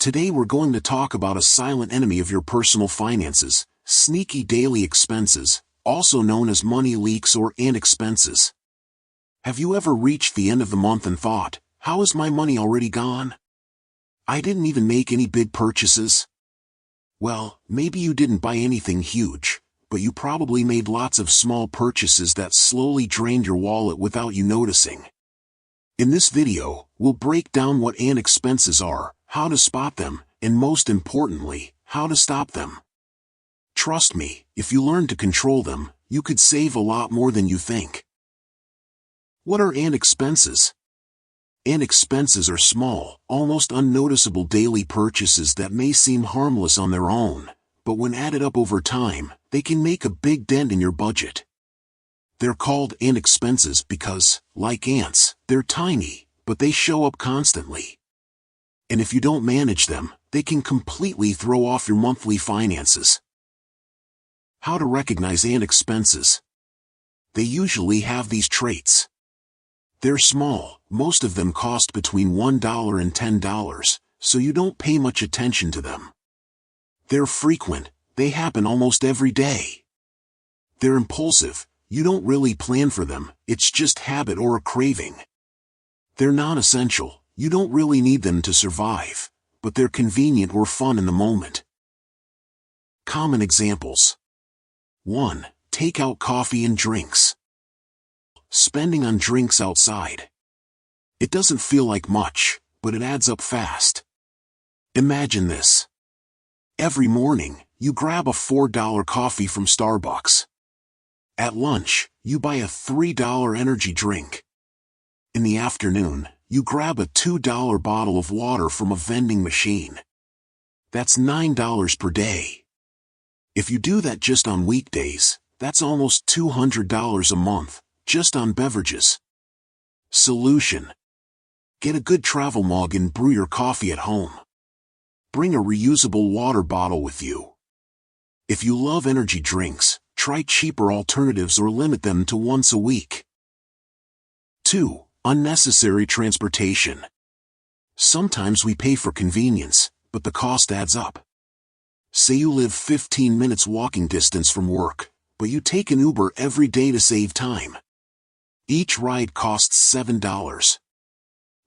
Today we're going to talk about a silent enemy of your personal finances, sneaky daily expenses, also known as money leaks or expenses. Have you ever reached the end of the month and thought, how is my money already gone? I didn't even make any big purchases. Well, maybe you didn't buy anything huge, but you probably made lots of small purchases that slowly drained your wallet without you noticing. In this video, we'll break down what expenses are, how to spot them, and most importantly, how to stop them. Trust me, if you learn to control them, you could save a lot more than you think. What are expenses? Expenses are small, almost unnoticeable daily purchases that may seem harmless on their own, but when added up over time, they can make a big dent in your budget. They're called expenses because, like ants, they're tiny, but they show up constantly. And if you don't manage them, they can completely throw off your monthly finances. How to recognize expenses? They usually have these traits. They're small, most of them cost between $1 and $10, so you don't pay much attention to them. They're frequent, they happen almost every day. They're impulsive, you don't really plan for them, it's just habit or a craving. They're non-essential, you don't really need them to survive, but they're convenient or fun in the moment. Common examples. 1. Takeout coffee and drinks. Spending on drinks outside. It doesn't feel like much, but it adds up fast. Imagine this. Every morning, you grab a $4 coffee from Starbucks. At lunch, you buy a $3 energy drink. In the afternoon, you grab a $2 bottle of water from a vending machine. That's $9 per day. If you do that just on weekdays, that's almost $200 a month, just on beverages. Solution. Get a good travel mug and brew your coffee at home. Bring a reusable water bottle with you. If you love energy drinks, try cheaper alternatives or limit them to once a week. 2. Unnecessary transportation. Sometimes we pay for convenience, but the cost adds up. Say you live 15 minutes walking distance from work, but you take an Uber every day to save time. Each ride costs $7.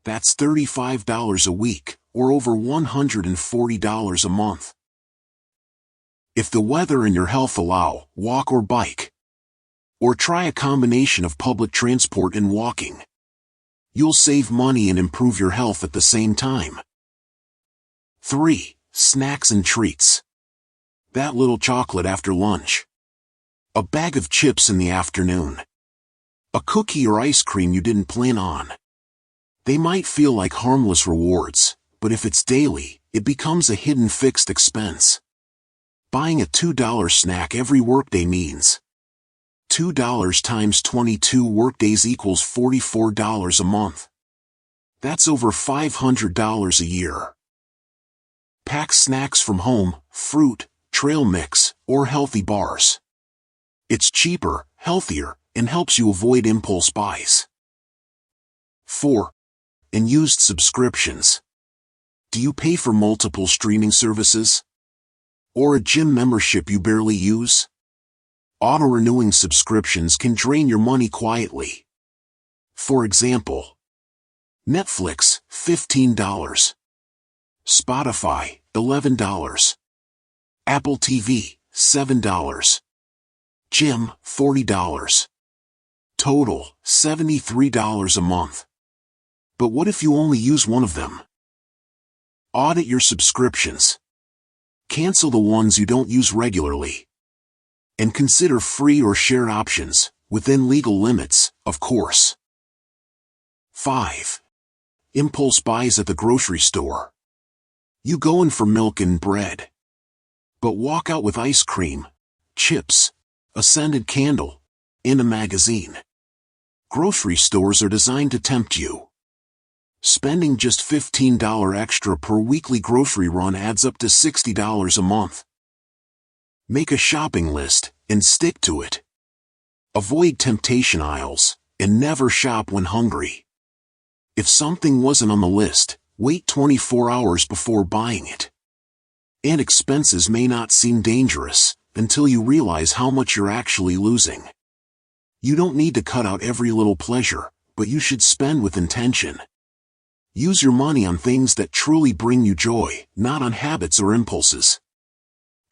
That's $35 a week, or over $140 a month. If the weather and your health allow, walk or bike. Or try a combination of public transport and walking. You'll save money and improve your health at the same time. 3. Snacks and treats. That little chocolate after lunch. A bag of chips in the afternoon. A cookie or ice cream you didn't plan on. They might feel like harmless rewards, but if it's daily, it becomes a hidden fixed expense. Buying a $2 snack every workday means $2 times 22 workdays equals $44 a month. That's over $500 a year. Pack snacks from home, fruit, trail mix, or healthy bars. It's cheaper, healthier, and helps you avoid impulse buys. 4. Unused subscriptions. Do you pay for multiple streaming services? Or a gym membership you barely use? Auto-renewing subscriptions can drain your money quietly. For example, Netflix, $15. Spotify, $11. Apple TV, $7. Gym, $40. Total, $73 a month. But what if you only use one of them? Audit your subscriptions. Cancel the ones you don't use regularly. And consider free or shared options, within legal limits, of course. 5. Impulse buys at the grocery store. You go in for milk and bread, but walk out with ice cream, chips, a scented candle, and a magazine. Grocery stores are designed to tempt you. Spending just $15 extra per weekly grocery run adds up to $60 a month. Make a shopping list, and stick to it. Avoid temptation aisles, and never shop when hungry. If something wasn't on the list, Wait 24 hours before buying it. And expenses may not seem dangerous until you realize how much you're actually losing. You don't need to cut out every little pleasure, but you should spend with intention. Use your money on things that truly bring you joy, not on habits or impulses.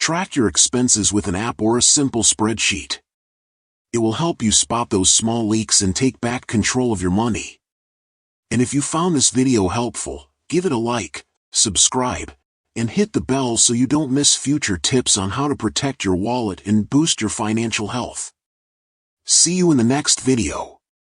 Track your expenses with an app or a simple spreadsheet. It will help you spot those small leaks and take back control of your money. And if you found this video helpful, give it a like, subscribe, and hit the bell so you don't miss future tips on how to protect your wallet and boost your financial health. See you in the next video.